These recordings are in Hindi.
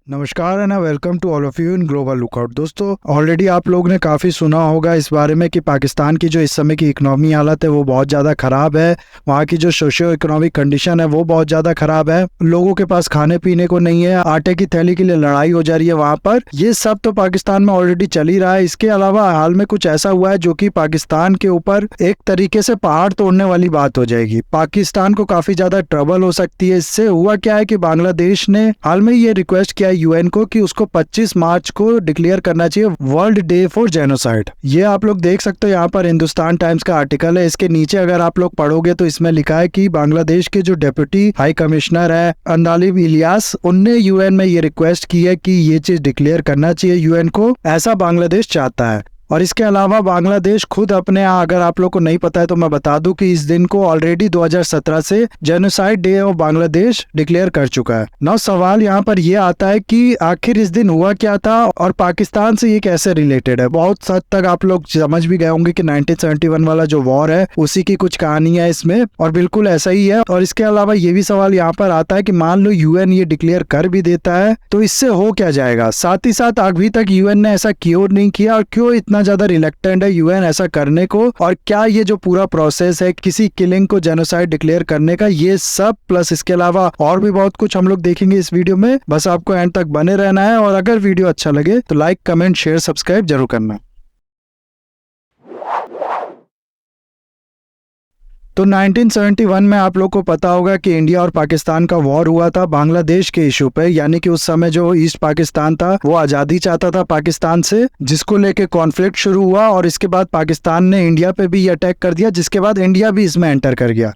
नमस्कार and welcome to all of you in Global Lookout. दोस्तों, ऑलरेडी आप लोग ने काफ़ी सुना होगा इस बारे में कि पाकिस्तान की जो इस समय की इकोनॉमी हालत है वो बहुत ज़्यादा ख़राब है। वहाँ की जो सोशियो इकोनॉमिक कंडीशन है वो बहुत ज़्यादा ख़राब है। लोगों के पास खाने पीने को नहीं है, आटे की थैली के लिए लड़ाई हो जा रही है वहाँ पर। ये सब तो पाकिस्तान में ऑलरेडी चल ही रहा है। इसके अलावा हाल में कुछ ऐसा हुआ है जो कि पाकिस्तान के ऊपर एक तरीके से पहाड़ तोड़ने वाली बात हो जाएगी। पाकिस्तान को काफ़ी ज़्यादा ट्रबल हो सकती है। इससे हुआ क्या है कि बांग्लादेश ने हाल में ये रिक्वेस्ट किया यूएन को कि उसको 25 मार्च को डिक्लेयर करना चाहिए वर्ल्ड डे फॉर जेनोसाइड। ये आप लोग देख सकते हो, यहाँ पर हिंदुस्तान टाइम्स का आर्टिकल है। इसके नीचे अगर आप लोग पढ़ोगे तो इसमें लिखा है कि बांग्लादेश के जो डेप्यूटी हाई कमिश्नर है अंदालिब इलियास, उनने यूएन में ये रिक्वेस्ट की है कि ये चीज डिक्लेयर करना चाहिए यूएन को, ऐसा बांग्लादेश चाहता है। और इसके अलावा बांग्लादेश खुद अपने, अगर आप लोग को नहीं पता है तो मैं बता दूं कि इस दिन को ऑलरेडी 2017 से genocide day of Bangladesh declare कर चुका है। नौ सवाल यहाँ पर यह आता है कि आखिर इस दिन हुआ क्या था और पाकिस्तान से ये कैसे रिलेटेड है। बहुत हद तक आप लोग समझ भी गए होंगे कि 1971 वाला जो वॉर है उसी की कुछ कहानी है इसमें, और बिल्कुल ऐसा ही है। और इसके अलावा ये भी सवाल यहाँ पर आता है कि मान लो यूएन ये डिक्लेयर कर भी देता है तो इससे हो क्या जाएगा। साथ ही साथ अभी तक यूएन ने ऐसा क्यों नहीं किया और क्यों इतना ज्यादा रिलेक्टेंट है यूएन ऐसा करने को, और क्या ये जो पूरा प्रोसेस है किसी किलिंग को जेनोसाइड डिक्लेयर करने का, ये सब प्लस इसके अलावा और भी बहुत कुछ हम लोग देखेंगे इस वीडियो में। बस आपको एंड तक बने रहना है, और अगर वीडियो अच्छा लगे तो लाइक, कमेंट, शेयर, सब्सक्राइब जरूर करना। तो 1971 में आप लोग को पता होगा कि इंडिया और पाकिस्तान का वॉर हुआ था बांग्लादेश के इशू पे, यानी कि उस समय जो ईस्ट पाकिस्तान था वो आज़ादी चाहता था पाकिस्तान से, जिसको लेके कॉन्फ्लिक्ट शुरू हुआ। और इसके बाद पाकिस्तान ने इंडिया पे भी अटैक कर दिया, जिसके बाद इंडिया भी इसमें एंटर कर गया।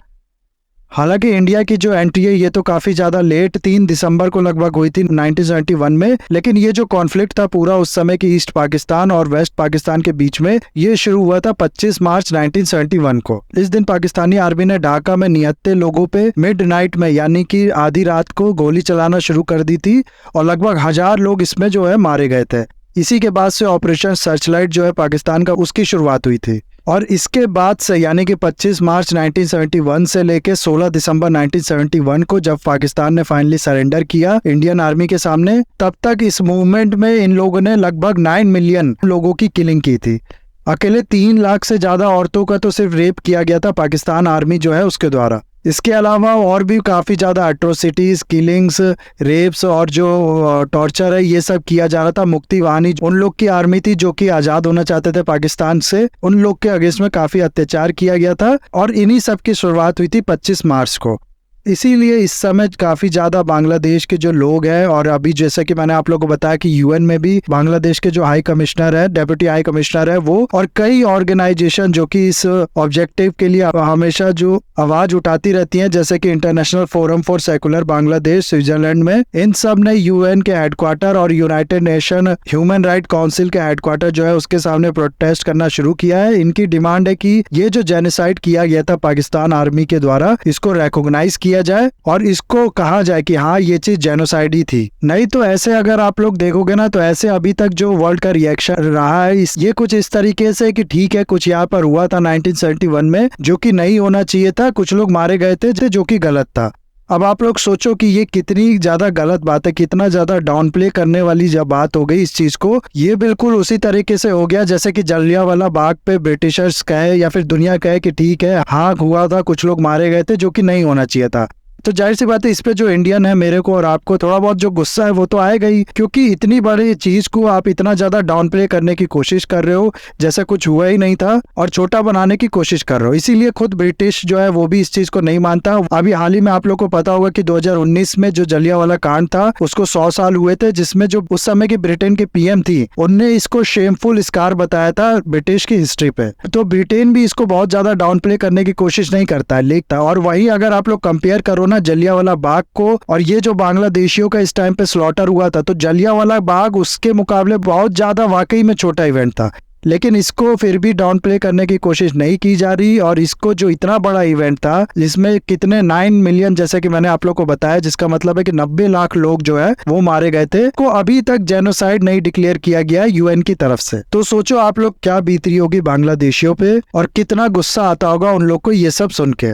हालांकि इंडिया की जो एंट्री है ये तो काफ़ी ज़्यादा लेट 3 दिसंबर को लगभग हुई थी 1971 में, लेकिन ये जो कॉन्फ्लिक्ट था पूरा उस समय की ईस्ट पाकिस्तान और वेस्ट पाकिस्तान के बीच में, ये शुरू हुआ था 25 मार्च 1971 को। इस दिन पाकिस्तानी आर्मी ने ढाका में निहत्थे लोगों पे मिडनाइट में, यानी कि आधी रात को गोली चलाना शुरू कर दी थी, और लगभग 1000 लोग इसमें जो है मारे गए थे। इसी के बाद से ऑपरेशन सर्चलाइट जो है पाकिस्तान का, उसकी शुरुआत हुई थी। और इसके बाद से यानी कि 25 मार्च 1971 से लेके 16 दिसंबर 1971 को जब पाकिस्तान ने फाइनली सरेंडर किया इंडियन आर्मी के सामने, तब तक इस मूवमेंट में इन लोगों ने लगभग 9 मिलियन लोगों की किलिंग की थी। अकेले 3 लाख से ज्यादा औरतों का तो सिर्फ रेप किया गया था पाकिस्तान आर्मी जो है उसके द्वारा। इसके अलावा और भी काफ़ी ज़्यादा एट्रोसिटीज़, किलिंग्स, रेप्स और जो टॉर्चर है ये सब किया जा रहा था। मुक्ति वाहिनी उन लोग की आर्मी थी जो कि आज़ाद होना चाहते थे पाकिस्तान से, उन लोग के अगेंस्ट में काफ़ी अत्याचार किया गया था, और इन्हीं सब की शुरुआत हुई थी 25 मार्च को। इसीलिए इस समय काफ़ी ज़्यादा बांग्लादेश के जो लोग हैं, और अभी जैसे कि मैंने आप लोगों को बताया कि यूएन में भी बांग्लादेश के जो हाई कमिश्नर है, डेप्यूटी हाई कमिश्नर है वो, और कई ऑर्गेनाइजेशन जो कि इस ऑब्जेक्टिव के लिए हमेशा जो आवाज़ उठाती रहती हैं, जैसे कि international forum for secular Bangladesh Switzerland में, इन सब ने यूएन के हेडक्वार्टर और United nation human right council के हेडक्वार्टर जो है उसके सामने प्रोटेस्ट करना शुरू किया है। इनकी डिमांड है कि ये जो जेनोसाइड किया गया था पाकिस्तान आर्मी के द्वारा, इसको रिकॉग्नाइज किया जाए और इसको कहा जाए कि हाँ ये चीज जेनोसाइड ही थी। नहीं तो ऐसे अगर आप लोग देखोगे ना, तो ऐसे अभी तक जो वर्ल्ड का रिएक्शन रहा है ये कुछ इस तरीके से कि ठीक है कुछ यहाँ पर हुआ था 1971 में जो कि नहीं होना चाहिए था, कुछ लोग मारे गए थे जो कि गलत था। अब आप लोग सोचो कि ये कितनी ज्यादा गलत बात है, कितना ज्यादा डाउन प्ले करने वाली जब बात हो गई इस चीज को। ये बिल्कुल उसी तरीके से हो गया जैसे कि जलियांवाला बाग पे ब्रिटिशर्स कहे या फिर दुनिया कहे कि ठीक है हाँ हुआ था, कुछ लोग मारे गए थे जो कि नहीं होना चाहिए था। तो जाहिर सी बात है इस पे जो इंडियन है, मेरे को और आपको थोड़ा बहुत जो गुस्सा है वो तो आएगा ही, क्योंकि इतनी बड़ी चीज को आप इतना ज्यादा डाउन प्ले करने की कोशिश कर रहे हो जैसे कुछ हुआ ही नहीं था, और छोटा बनाने की कोशिश कर रहे हो। इसीलिए खुद ब्रिटिश जो है वो भी इस चीज को नहीं मानता। अभी हाल ही में आप लोग को पता होगा कि 2019 में जो जलियांवाला कांड था उसको 100 साल हुए थे, जिसमें जो उस समय की ब्रिटेन की पीएम थी उनने इसको शेमफुल स्कार बताया था ब्रिटिश की हिस्ट्री पे। तो ब्रिटेन भी इसको बहुत ज्यादा डाउन प्ले करने की कोशिश नहीं करता है, लेकिन और वही अगर आप लोग कंपेयर करो ना जलियांवाला बाग को और ये जो बांग्लादेशियों का इस टाइम पे स्लॉटर हुआ था, तो जलियांवाला बाग उसके मुकाबले बहुत ज्यादा वाकई में छोटा इवेंट था, लेकिन इसको फिर भी डाउन प्ले करने की कोशिश नहीं की जा रही। और इसको जो इतना बड़ा इवेंट था जिसमें कितने 9 मिलियन, जैसे कि मैंने आप लोग को बताया, जिसका मतलब है कि 90 लाख लोग जो है वो मारे गए थे, को अभी तक जेनोसाइड नहीं डिक्लेयर किया गया यूएन की तरफ से। तो सोचो आप लोग क्या बीत रही होगी बांग्लादेशियों पे, और कितना गुस्सा आता होगा उन लोग को ये सब सुन के।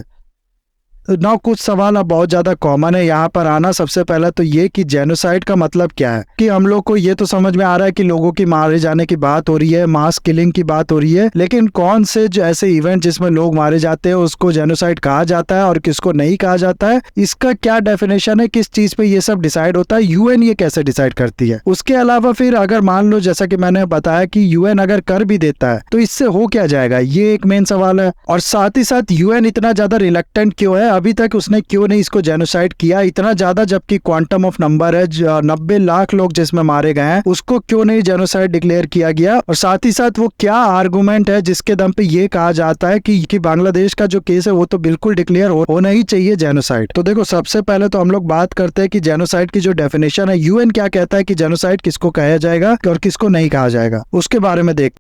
ना कुछ सवाल अब बहुत ज्यादा कॉमन है यहाँ पर आना। सबसे पहला तो ये कि जेनोसाइड का मतलब क्या है, कि हम लोग को ये तो समझ में आ रहा है कि लोगों की मारे जाने की बात हो रही है, मास किलिंग की बात हो रही है, लेकिन कौन से जो ऐसे इवेंट जिसमें लोग मारे जाते हैं उसको जेनोसाइड कहा जाता है और किसको नहीं कहा जाता है, इसका क्या डेफिनेशन है, किस चीज पे ये सब डिसाइड होता है, यूएन ये कैसे डिसाइड करती है। उसके अलावा फिर अगर मान लो जैसा कि मैंने बताया कि यूएन अगर कर भी देता है तो इससे हो क्या जाएगा, ये एक मेन सवाल है। और साथ ही साथ यूएन इतना ज्यादा रिलक्टेंट क्यों है, अभी तक उसने क्यों नहीं इसको जेनोसाइड किया इतना ज्यादा, जबकि क्वांटम ऑफ नंबर है 90 लाख लोग जिसमें मारे गए हैं, उसको क्यों नहीं जेनोसाइड डिक्लेयर किया गया। और साथ ही साथ वो क्या आर्गुमेंट है जिसके दम पे ये कहा जाता है कि बांग्लादेश का जो केस है वो तो बिल्कुल डिक्लेयर होना ही चाहिए जेनोसाइड। तो देखो सबसे पहले तो हम लोग बात करते हैं कि जेनोसाइड की जो डेफिनेशन है, यूएन क्या कहता है कि जेनोसाइड किसको कहा जाएगा और किसको नहीं कहा जाएगा, उसके बारे में देख।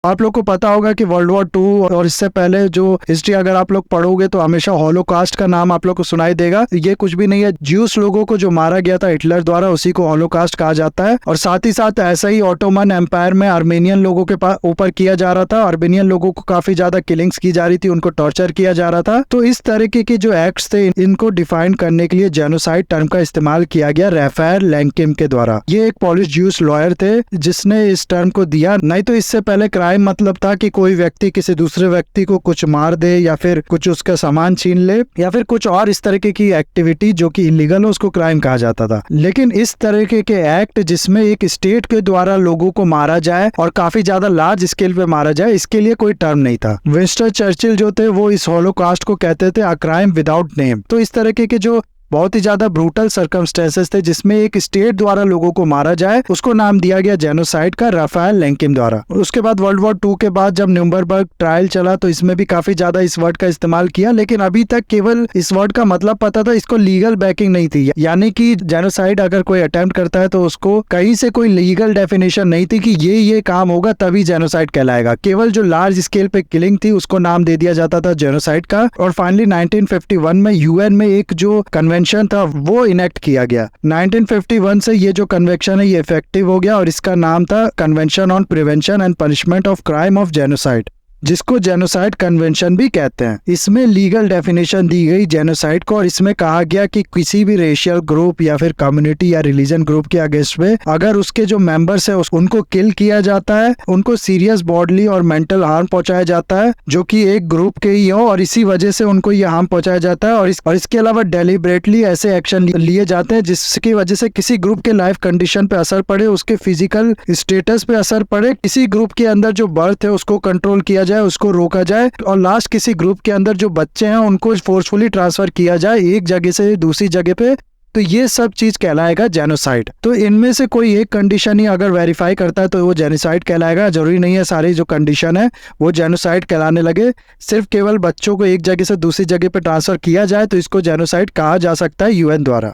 आप लोग को पता होगा कि वर्ल्ड वॉर 2 और इससे पहले जो हिस्ट्री अगर आप लोग पढ़ोगे तो हमेशा हॉलोकास्ट का नाम आप लोग को सुनाई देगा। ये कुछ भी नहीं है, ज्यूस लोगों को जो मारा गया था हिटलर द्वारा उसी को हॉलोकास्ट कहा जाता है। और साथ ही साथ ऐसा ही ऑटोमन एम्पायर में आर्मेनियन लोगों के ऊपर किया जा रहा था, आर्मेनियन लोगों को काफी ज्यादा किलिंग्स की जा रही थी, उनको टॉर्चर किया जा रहा था। तो इस तरीके के जो एक्ट्स थे इनको डिफाइन करने के लिए जेनोसाइड टर्म का इस्तेमाल किया गया राफेल लैंकिम के द्वारा। ये एक पॉलिश ज्यूस लॉयर थे जिसने इस टर्म को दिया। नहीं तो इससे पहले क्राइम मतलब था कि कोई व्यक्ति किसी दूसरे व्यक्ति को कुछ मार दे या फिर कुछ उसका सामान छीन ले या फिर कुछ और इस तरीके की एक्टिविटी जो कि इलीगल हो उसको क्राइम कहा जाता था। लेकिन इस तरीके के एक्ट जिसमें एक स्टेट के द्वारा लोगों को मारा जाए और काफी ज्यादा लार्ज स्केल पे मारा जाए, इसके लिए कोई टर्म नहीं था। विंस्टन चर्चिल जो थे वो इस हॉलोकास्ट को कहते थे अ क्राइम विदाउट नेम। तो इस तरीके के जो बहुत ही ज्यादा ब्रूटल सर्कमस्टेंसेस थे जिसमें एक स्टेट द्वारा लोगों को मारा जाए, उसको नाम दिया गया जेनोसाइड का राफेल लैंकिम द्वारा। उसके बाद वर्ल्ड वॉर 2 के बाद जब न्यूरम्बर्ग ट्रायल चला तो इसमें भी काफी ज्यादा इस वर्ड का इस्तेमाल किया, लेकिन अभी तक केवल इस वर्ड का मतलब पता था, इसको लीगल बैकिंग नहीं थी। यानी कि जेनोसाइड अगर कोई अटेम्प्ट करता है तो उसको कहीं से कोई लीगल डेफिनेशन नहीं थी कि ये काम होगा तभी जेनोसाइड कहलाएगा। केवल जो लार्ज स्केल पे किलिंग थी उसको नाम दे दिया जाता था जेनोसाइड का। और फाइनली 1951 में यूएन में एक जो कन्वेंशन था वो इनेक्ट किया गया। 1951 से ये जो कन्वेंशन है ये इफेक्टिव हो गया और इसका नाम था convention on prevention and punishment of crime of genocide, जिसको जेनोसाइड कन्वेंशन भी कहते हैं। इसमें लीगल डेफिनेशन दी गई जेनोसाइड को और इसमें कहा गया कि किसी भी रेशियल ग्रुप या फिर कम्युनिटी या रिलीजन ग्रुप के अगेंस्ट में अगर उसके जो मेंबर्स है उनको किल किया जाता है, उनको सीरियस बॉडली और मेंटल हार्म पहुंचाया जाता है जो कि एक ग्रुप के ही हो और इसी वजह से उनको ये हार्म पहुंचाया जाता है। और इसके अलावा डेलिब्रेटली ऐसे एक्शन लिए जाते हैं जिसकी वजह से किसी ग्रुप के लाइफ कंडीशन पे असर पड़े, उसके फिजिकल स्टेटस पे असर पड़े, किसी ग्रुप के अंदर जो बर्थ है उसको कंट्रोल किया जाए, उसको रोका जाए और लास्ट किसी ग्रुप के अंदर जो बच्चे हैं उनको फोर्सफुली ट्रांसफर किया जाए एक जगह से दूसरी जगह पे। तो ये सब चीज कहलाएगा जेनोसाइड। तो इनमें से कोई एक कंडीशन ही अगर वेरीफाई करता है तो वो जेनोसाइड कहलाएगा। जरूरी नहीं है सारी जो कंडीशन है वो जेनोसाइड कहलाने लगे, सिर्फ केवल बच्चों को एक जगह से दूसरी जगह पे ट्रांसफर किया जाए तो इसको जेनोसाइड कहा जा सकता है यूएन द्वारा।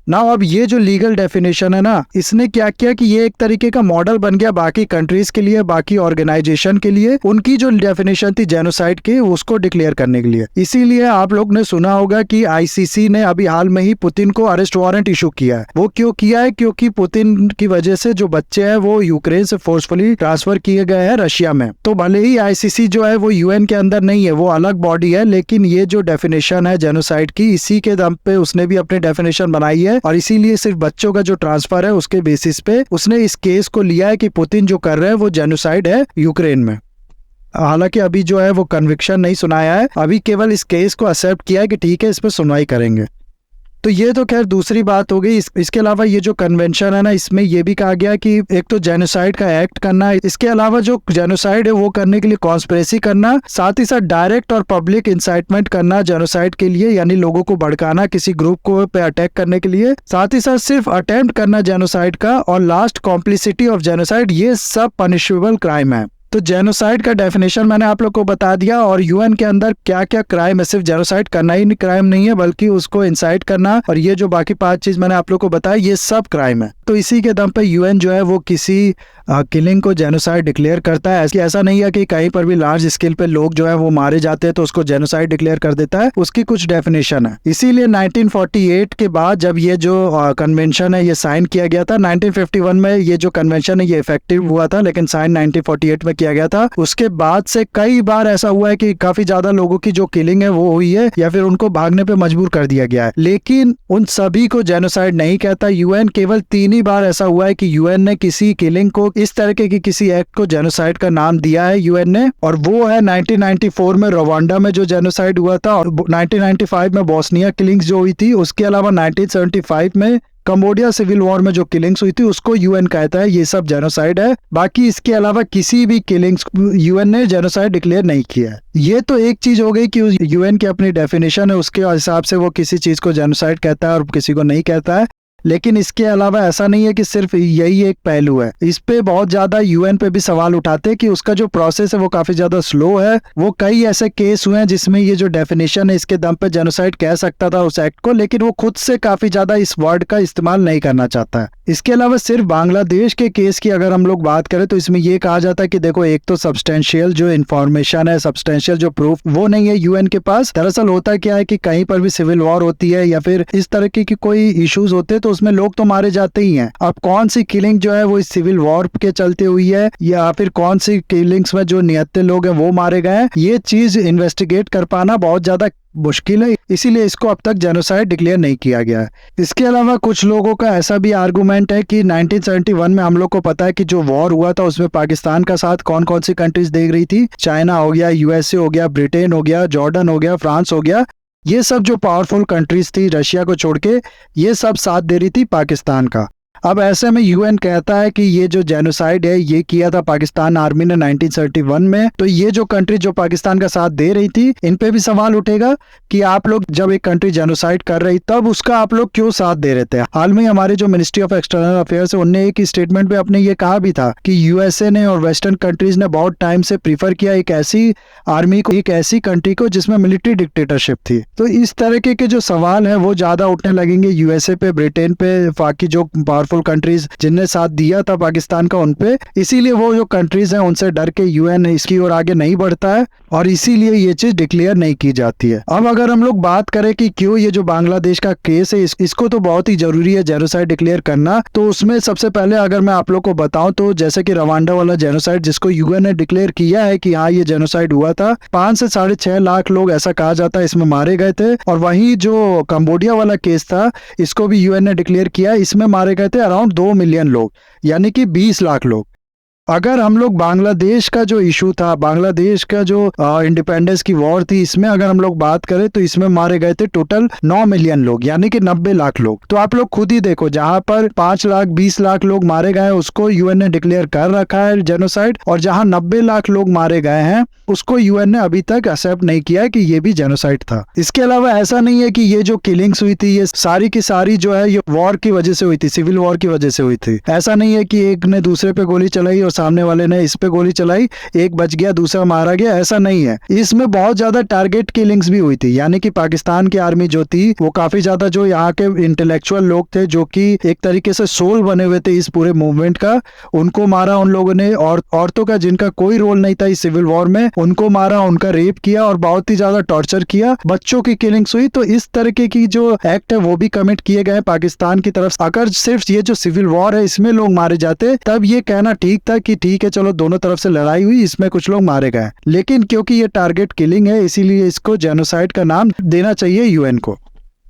ना अब ये जो लीगल डेफिनेशन है ना, इसने क्या किया कि ये एक तरीके का मॉडल बन गया बाकी कंट्रीज के लिए, बाकी ऑर्गेनाइजेशन के लिए, उनकी जो डेफिनेशन थी जेनोसाइड की उसको डिक्लेयर करने के लिए। इसीलिए आप लोग ने सुना होगा कि आईसीसी ने अभी हाल में ही पुतिन को अरेस्ट वारंट इशू किया है। वो क्यों किया है? क्योंकि पुतिन की वजह से जो बच्चे हैं वो यूक्रेन से फोर्सफुली ट्रांसफर किए गए हैं रशिया में। तो भले ही आईसीसी जो है वो यूएन के अंदर नहीं है, वो अलग बॉडी है, लेकिन ये जो डेफिनेशन है जेनोसाइड की, इसी के दम पे उसने भी अपनी डेफिनेशन बनाई है और इसीलिए सिर्फ बच्चों का जो ट्रांसफर है उसके बेसिस पे उसने इस केस को लिया है कि पुतिन जो कर रहे हैं वो जेनोसाइड है यूक्रेन में। हालांकि अभी जो है वो कन्विक्शन नहीं सुनाया है, अभी केवल इस केस को एक्सेप्ट किया है कि ठीक है इस पर सुनवाई करेंगे। तो ये तो खैर दूसरी बात हो गई। इसके अलावा ये जो कन्वेंशन है ना, इसमें ये भी कहा गया कि एक तो जेनोसाइड का एक्ट करना, इसके अलावा जो जेनोसाइड है वो करने के लिए कॉन्स्पिरेसी करना, साथ ही साथ डायरेक्ट और पब्लिक इंसाइटमेंट करना जेनोसाइड के लिए, यानी लोगों को भड़काना किसी ग्रुप को पे अटैक करने के लिए, साथ ही साथ सिर्फ अटेम्प्ट करना जेनोसाइड का, और लास्ट कॉम्प्लिसिटी ऑफ जेनोसाइड, ये सब पनिशेबल क्राइम है। तो जेनोसाइड का डेफिनेशन मैंने आप लोग को बता दिया और यूएन के अंदर क्या क्या क्राइम है। सिर्फ जेनोसाइड करना ही क्राइम नहीं है बल्कि उसको इंसाइट करना और ये जो बाकी 5 चीज मैंने आप लोग को बताया ये सब क्राइम है। तो इसी के दम पे यूएन जो है वो किसी किलिंग को जेनोसाइड डिक्लेयर करता है। ऐसा नहीं है कि कहीं पर भी लार्ज स्केल पे लोग जो है वो मारे जाते हैं तो उसको जेनोसाइड डिक्लेयर कर देता है, उसकी कुछ डेफिनेशन है। इसीलिए 1948 के बाद जब ये जो कन्वेंशन है ये साइन किया गया था, 1951 में ये जो कन्वेंशन है ये इफेक्टिव हुआ था, लेकिन साइन 1948 में किया गया था, उसके बाद से कई बार ऐसा हुआ है कि काफी ज्यादा लोगों की जो किलिंग है वो हुई है या फिर उनको भागने पे मजबूर कर दिया गया है, लेकिन उन सभी को जेनोसाइड नहीं कहता यूएन। केवल 3 ही बार ऐसा हुआ है कि यूएन ने किसी किलिंग को, इस तरीके की किसी एक्ट को जेनोसाइड का नाम दिया है यूएन ने, और वो है 1994 में रवांडा में जो जेनोसाइड हुआ था, और 1995 में बोस्निया किलिंग्स जो हुई थी, उसके अलावा 1975 में कंबोडिया सिविल वॉर में जो किलिंग्स हुई थी उसको यूएन कहता है ये सब जेनोसाइड है। बाकी इसके अलावा किसी भी किलिंग्स यूएन ने जेनोसाइड डिक्लेयर नहीं किया है। ये तो एक चीज हो गई कि यूएन की अपनी डेफिनेशन है, उसके हिसाब से वो किसी चीज को जेनोसाइड कहता है और किसी को नहीं कहता है। लेकिन इसके अलावा ऐसा नहीं है कि सिर्फ यही एक पहलू है, इस पे बहुत ज्यादा यूएन पे भी सवाल उठाते हैं कि उसका जो प्रोसेस है वो काफी ज्यादा स्लो है। वो कई ऐसे केस हुए हैं जिसमें ये जो डेफिनेशन है इसके दम पे जेनोसाइड कह सकता था उस एक्ट को, लेकिन वो खुद से काफी ज्यादा इस वर्ड का इस्तेमाल नहीं करना चाहता है। इसके अलावा सिर्फ बांग्लादेश के केस की अगर हम लोग बात करें तो इसमें ये कहा जाता है कि देखो, एक तो सब्सटेंशियल जो इन्फॉर्मेशन है, सब्सटेंशियल जो प्रूफ वो नहीं है यूएन के पास। दरअसल होता क्या है कि कहीं पर भी सिविल वॉर होती है या फिर इस तरह की कोई इश्यूज होते हैं तो उसमें लोग तो मारे जाते ही हैं। अब कौन सी किलिंग जो है वो इस सिविल वॉर के चलते हुई है या फिर कौन सी किलिंग्स में जो निहत्थे लोग हैं वो मारे गए हैं, ये चीज इन्वेस्टिगेट कर पाना बहुत ज्यादा मुश्किल है, इसीलिए इसको अब तक जेनोसाइड डिक्लेयर नहीं किया गया है। इसके अलावा कुछ लोगों का ऐसा भी आर्गुमेंट है कि 1971 में हम लोग को पता है कि जो वॉर हुआ था उसमें पाकिस्तान का साथ कौन कौन सी कंट्रीज दे रही थी। चाइना हो गया, यूएसए हो गया, ब्रिटेन हो गया, जॉर्डन हो गया, फ्रांस हो गया, ये सब जो पावरफुल कंट्रीज थी रशिया को छोड़ के, ये सब साथ दे रही थी पाकिस्तान का। अब ऐसे में यूएन कहता है कि ये जो जेनोसाइड है ये किया था पाकिस्तान आर्मी ने 1971 में, तो ये जो कंट्री जो पाकिस्तान का साथ दे रही थी इन पे भी सवाल उठेगा कि आप लोग जब एक कंट्री जेनोसाइड कर रही तब उसका आप लोग क्यों साथ दे रहे थे। हाल में हमारे जो मिनिस्ट्री ऑफ एक्सटर्नल अफेयर्स है उनने एक स्टेटमेंट में अपने ये कहा भी था कि यूएसए ने और वेस्टर्न कंट्रीज ने बहुत टाइम से प्रीफर किया एक ऐसी आर्मी को, एक ऐसी कंट्री को जिसमें मिलिट्री डिक्टेटरशिप थी। तो इस तरीके के जो सवाल है वो ज्यादा उठने लगेंगे यूएसए पे, ब्रिटेन पे, बाकी जो पावरफुल कंट्रीज जिनने साथ दिया था पाकिस्तान का उन पे। इसीलिए वो जो कंट्रीज हैं उनसे डर के यूएन इसकी ओर आगे नहीं बढ़ता है और इसीलिए ये चीज डिक्लेयर नहीं की जाती है। अब अगर हम लोग बात करें कि क्यों ये जो बांग्लादेश का केस है इसको तो बहुत ही जरूरी है जेनोसाइड डिक्लेयर करना, तो उसमें सबसे पहले अगर मैं आप लोग को बताऊं तो जैसे कि रवांडा वाला जेनोसाइड जिसको यूएन ने डिक्लेयर किया है कि हाँ ये जेनोसाइड हुआ था, 5 से 6.5 लाख लोग ऐसा कहा जाता है इसमें मारे गए थे। और वहीं जो कंबोडिया वाला केस था इसको भी यूएन ने डिक्लेयर किया, इसमें मारे गए थे अराउंड 2 मिलियन लोग, यानी कि 20 लाख लोग। अगर हम लोग बांग्लादेश का जो इशू था, बांग्लादेश का जो इंडिपेंडेंस की वॉर थी, इसमें अगर हम लोग बात करें तो इसमें मारे गए थे टोटल 9 मिलियन लोग, यानी कि 90 लाख लोग। तो आप लोग खुद ही देखो, जहां पर 5 लाख 20 लाख लोग मारे गए उसको यूएन ने डिक्लेयर कर रखा है जेनोसाइड, और जहां 90 लाख लोग मारे गए हैं उसको यूएन ने अभी तक एक्सेप्ट नहीं किया है कि ये भी जेनोसाइड था। इसके अलावा ऐसा नहीं है कि ये जो किलिंग्स हुई थी ये सारी की सारी जो है ये वॉर की वजह से हुई थी, सिविल वॉर की वजह से हुई थी। ऐसा नहीं है कि एक ने दूसरे पे गोली चलाई और सामने वाले ने इस पे गोली चलाई, एक बच गया दूसरा मारा गया, ऐसा नहीं है। इसमें बहुत ज्यादा टारगेट किलिंग्स भी हुई थी, यानी कि पाकिस्तान की आर्मी जो थी वो काफी ज्यादा जो यहाँ के इंटेलेक्चुअल लोग थे जो कि एक तरीके से सोल बने हुए थे इस पूरे मूवमेंट का, उनको मारा उन लोगों ने। और औरतों का जिनका कोई रोल नहीं था इस सिविल वॉर में उनको मारा, उनका रेप किया और बहुत ही ज्यादा टॉर्चर किया, बच्चों की किलिंग्स हुई। तो इस तरीके की जो एक्ट है वो भी कमिट किए गए पाकिस्तान की तरफ। अगर सिर्फ ये जो सिविल वॉर है इसमें लोग मारे जाते तब ये कहना ठीक था कि ठीक है चलो दोनों तरफ से लड़ाई हुई, इसमें कुछ लोग मारे गए, लेकिन क्योंकि ये टारगेट किलिंग है इसीलिए इसको जेनोसाइड का नाम देना चाहिए यूएन को।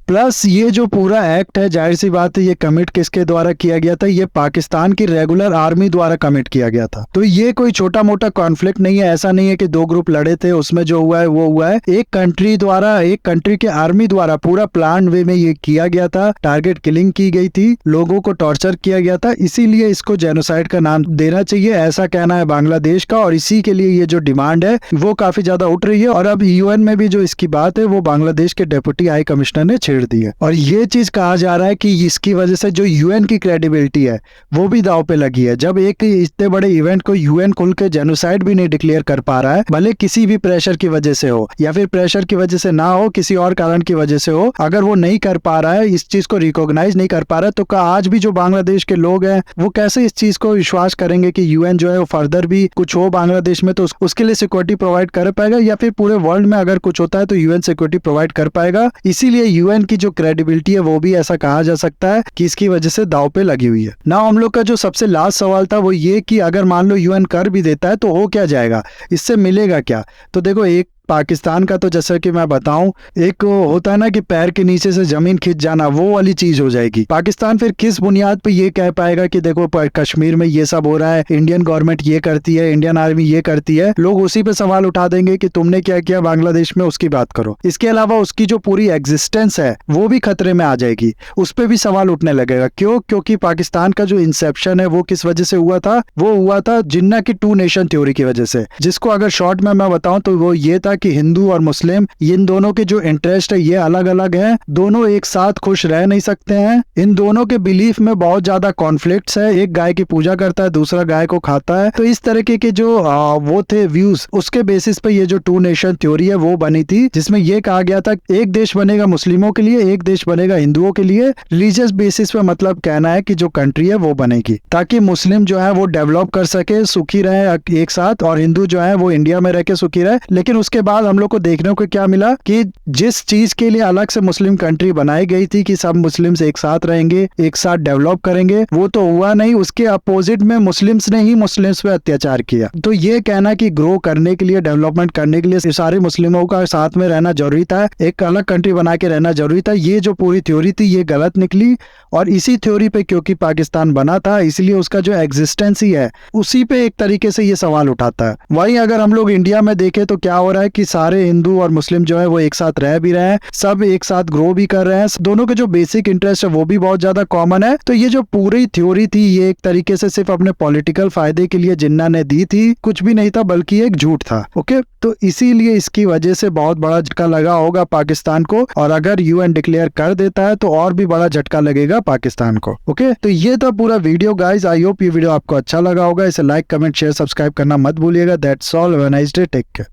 प्लस ये जो पूरा एक्ट है जाहिर सी बात है ये कमिट किसके द्वारा किया गया था, ये पाकिस्तान की रेगुलर आर्मी द्वारा कमिट किया गया था। तो ये कोई छोटा मोटा कॉन्फ्लिक्ट नहीं है, ऐसा नहीं है कि 2 ग्रुप लड़े थे उसमें जो हुआ है वो हुआ है, एक कंट्री द्वारा, एक कंट्री के आर्मी द्वारा पूरा प्लान वे में ये किया गया था, टारगेट किलिंग की गई थी, लोगों को टॉर्चर किया गया था, इसीलिए इसको जेनोसाइड का नाम देना चाहिए, ऐसा कहना है बांग्लादेश का। और इसी के लिए ये जो डिमांड है वो काफी ज्यादा उठ रही है। और अब यूएन में भी जो इसकी बात है वो बांग्लादेश के डेप्यूटी हाई कमिश्नर ने छेड़ दी है। और ये चीज कहा जा रहा है कि इसकी वजह से जो यूएन की क्रेडिबिलिटी है वो भी दांव पे लगी है। जब एक इतने बड़े इवेंट को यूएन खुल के जेनोसाइड भी नहीं डिक्लेयर कर पा रहा है, भले किसी भी प्रेशर की वजह से हो या फिर प्रेशर की वजह से ना हो, किसी और कारण की वजह से हो, अगर वो नहीं कर पा रहा है, इस चीज को रिकॉग्नाइज नहीं कर पा रहा है, तो आज भी जो बांग्लादेश के लोग हैं वो कैसे इस चीज को विश्वास करेंगे कि यूएन जो है वो फर्दर भी कुछ हो बांग्लादेश में तो उसके लिए सिक्योरिटी प्रोवाइड कर पाएगा, या फिर पूरे वर्ल्ड में अगर कुछ होता है तो यूएन सिक्योरिटी प्रोवाइड कर पाएगा। इसीलिए यूएन की जो क्रेडिबिलिटी है वो भी ऐसा कहा जा सकता है कि इसकी वजह से दांव पे लगी हुई है। ना हम लोग का जो सबसे लास्ट सवाल था वो ये कि अगर मान लो यूएन कर भी देता है तो हो क्या जाएगा, इससे मिलेगा क्या। तो देखो, एक पाकिस्तान का तो जैसा कि मैं बताऊं, एक होता है ना कि पैर के नीचे से जमीन खिंच जाना, वो वाली चीज हो जाएगी। पाकिस्तान फिर किस बुनियाद पे ये कह पाएगा कि देखो कश्मीर में ये सब हो रहा है, इंडियन गवर्नमेंट ये करती है, इंडियन आर्मी ये करती है। लोग उसी पे सवाल उठा देंगे कि तुमने क्या किया बांग्लादेश में, उसकी बात करो। इसके अलावा उसकी जो पूरी एग्जिस्टेंस है वो भी खतरे में आ जाएगी, उस पर भी सवाल उठने लगेगा। क्यों? क्योंकि पाकिस्तान का जो इंसेप्शन है वो किस वजह से हुआ था, वो हुआ था जिन्ना की 2 नेशन थ्योरी की वजह से, जिसको अगर शॉर्ट में मैं बताऊं तो वो ये था कि हिंदू और मुस्लिम इन दोनों के जो इंटरेस्ट है ये अलग अलग है, दोनों एक साथ खुश रह नहीं सकते हैं। इन दोनों के बिलीफ में बहुत ज्यादा कॉन्फ्लिक्ट्स है, एक गाय की पूजा करता है, दूसरा गाय को खाता है। तो इस तरीके के जो वो थे व्यूज, उसके बेसिस पे ये जो 2 नेशन थ्योरी है वो बनी थी, जिसमें ये कहा गया था एक देश बनेगा मुस्लिमों के लिए, एक देश बनेगा हिंदुओं के लिए। रिलीजियस बेसिस पे मतलब कहना है कि जो कंट्री है वो बनेगी ताकि मुस्लिम जो है वो डेवलप कर सके, सुखी रहे एक साथ, और हिंदू जो है वो इंडिया में रह के सुखी रहे। लेकिन उसके बाद हम लोग को देखने को क्या मिला कि जिस चीज के लिए अलग से मुस्लिम कंट्री बनाई गई थी कि सब मुस्लिम्स एक साथ रहेंगे, एक साथ डेवलप करेंगे, वो तो हुआ नहीं। उसके अपोजिट में मुस्लिम्स ने ही मुस्लिम्स पे अत्याचार किया। तो ये कहना कि ग्रो करने के लिए, डेवलपमेंट करने के लिए सारे मुस्लिमों का साथ में रहना जरूरी था, एक अलग कंट्री बना के रहना जरूरी था, ये जो पूरी थ्योरी थी ये गलत निकली। और इसी थ्योरी पे क्योंकि पाकिस्तान बना था, इसलिए उसका जो एग्जिस्टेंस ही है उसी पे एक तरीके से ये सवाल उठाता है। वहीं अगर हम लोग इंडिया में देखें तो क्या हो रहा है कि सारे हिंदू और मुस्लिम जो है वो एक साथ रह भी रहे हैं, सब एक साथ ग्रो भी कर रहे हैं, दोनों के जो बेसिक इंटरेस्ट है वो भी बहुत ज्यादा कॉमन है। तो ये जो पूरी थ्योरी थी ये एक तरीके से सिर्फ अपने पॉलिटिकल फायदे के लिए जिन्ना ने दी थी, कुछ भी नहीं था, बल्कि एक झूठ था। ओके, तो इसीलिए इसकी वजह से बहुत बड़ा झटका लगा होगा पाकिस्तान को, और अगर यूएन डिक्लेयर कर देता है तो और भी बड़ा झटका लगेगा पाकिस्तान को। ओके, तो ये था पूरा वीडियो गाइस। आई होप ये वीडियो आपको अच्छा लगा होगा। इसे लाइक, कमेंट, शेयर, सब्सक्राइब करना मत भूलिएगा। That's all, have a nice day, take care.